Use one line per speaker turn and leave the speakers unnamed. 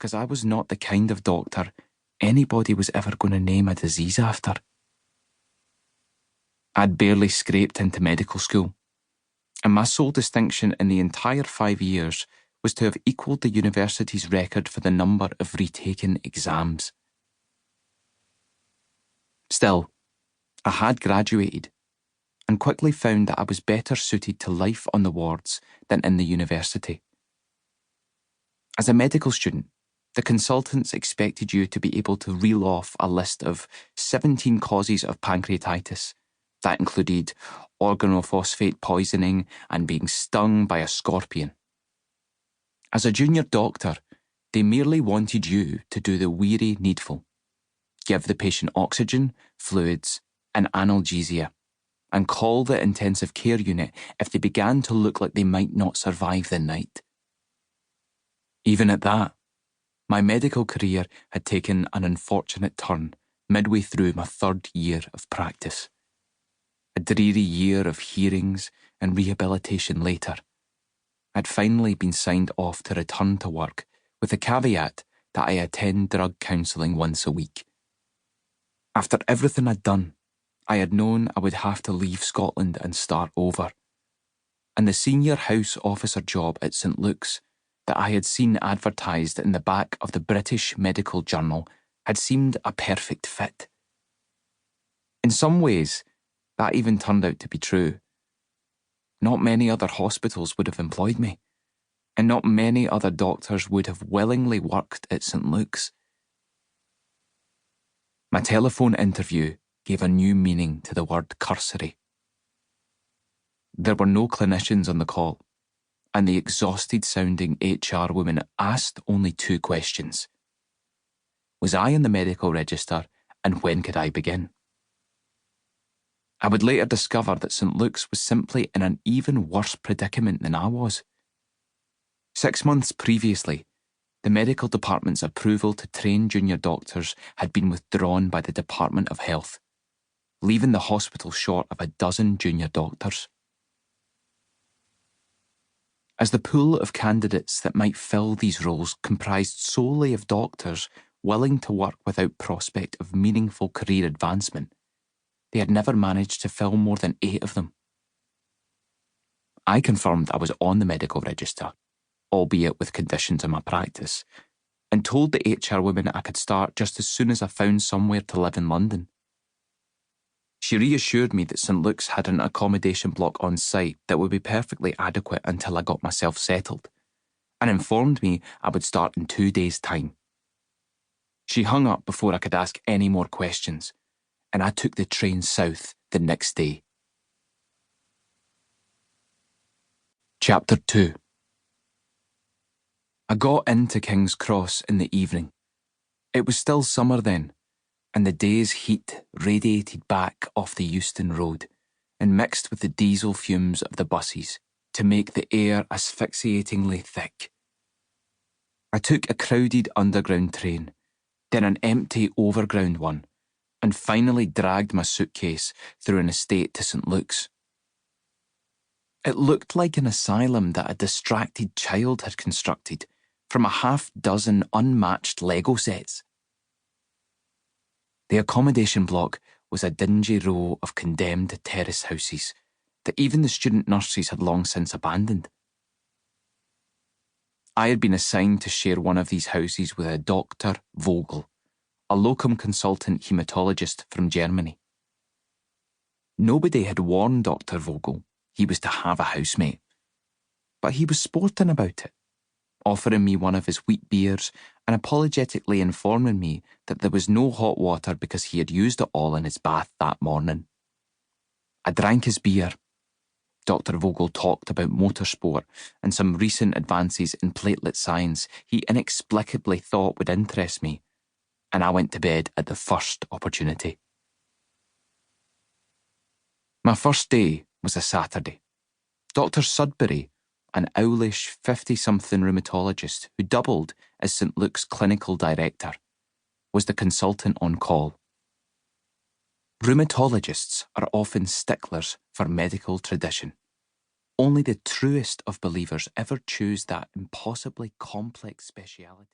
because I was not the kind of doctor anybody was ever going to name a disease after. I'd barely scraped into medical school, and my sole distinction in the entire 5 years was to have equalled the university's record for the number of retaken exams. Still, I had graduated, and quickly found that I was better suited to life on the wards than in the university. As a medical student, the consultants expected you to be able to reel off a list of 17 causes of pancreatitis. That included organophosphate poisoning and being stung by a scorpion. As a junior doctor, they merely wanted you to do the weary needful. Give the patient oxygen, fluids, and analgesia, and call the intensive care unit if they began to look like they might not survive the night. Even at that, my medical career had taken an unfortunate turn midway through my 3rd year of practice. A dreary year of hearings and rehabilitation later, I'd finally been signed off to return to work with the caveat that I attend drug counselling once a week. After everything I'd done, I had known I would have to leave Scotland and start over, and the senior house officer job at St Luke's that I had seen advertised in the back of the British Medical Journal had seemed a perfect fit. In some ways, that even turned out to be true. Not many other hospitals would have employed me, and not many other doctors would have willingly worked at St Luke's. My telephone interview gave a new meaning to the word cursory. There were no clinicians on the call, and the exhausted-sounding HR woman asked only 2 questions. Was I in the medical register, and when could I begin? I would later discover that St Luke's was simply in an even worse predicament than I was. 6 months previously, the medical department's approval to train junior doctors had been withdrawn by the Department of Health, leaving the hospital short of a dozen junior doctors. As the pool of candidates that might fill these roles comprised solely of doctors willing to work without prospect of meaningful career advancement, they had never managed to fill more than 8 of them. I confirmed I was on the medical register, albeit with conditions in my practice, and told the HR woman I could start just as soon as I found somewhere to live in London. She reassured me that St Luke's had an accommodation block on site that would be perfectly adequate until I got myself settled, and informed me I would start in 2 days' time. She hung up before I could ask any more questions, and I took the train south the next day. Chapter 2. I got into King's Cross in the evening. It was still summer then, and the day's heat radiated back off the Euston Road and mixed with the diesel fumes of the buses to make the air asphyxiatingly thick. I took a crowded underground train, then an empty overground one, and finally dragged my suitcase through an estate to St Luke's. It looked like an asylum that a distracted child had constructed from a half-dozen unmatched Lego sets. The accommodation block was a dingy row of condemned terrace houses that even the student nurses had long since abandoned. I had been assigned to share one of these houses with a Dr. Vogel, a locum consultant haematologist from Germany. Nobody had warned Dr. Vogel he was to have a housemate, but he was sporting about it, offering me one of his wheat beers and apologetically informing me that there was no hot water because he had used it all in his bath that morning. I drank his beer. Dr. Vogel talked about motorsport and some recent advances in platelet science he inexplicably thought would interest me, and I went to bed at the first opportunity. My first day was a Saturday. Dr. Sudbury, an owlish 50-something rheumatologist who doubled as St Luke's clinical director, was the consultant on call. Rheumatologists are often sticklers for medical tradition. Only the truest of believers ever choose that impossibly complex speciality.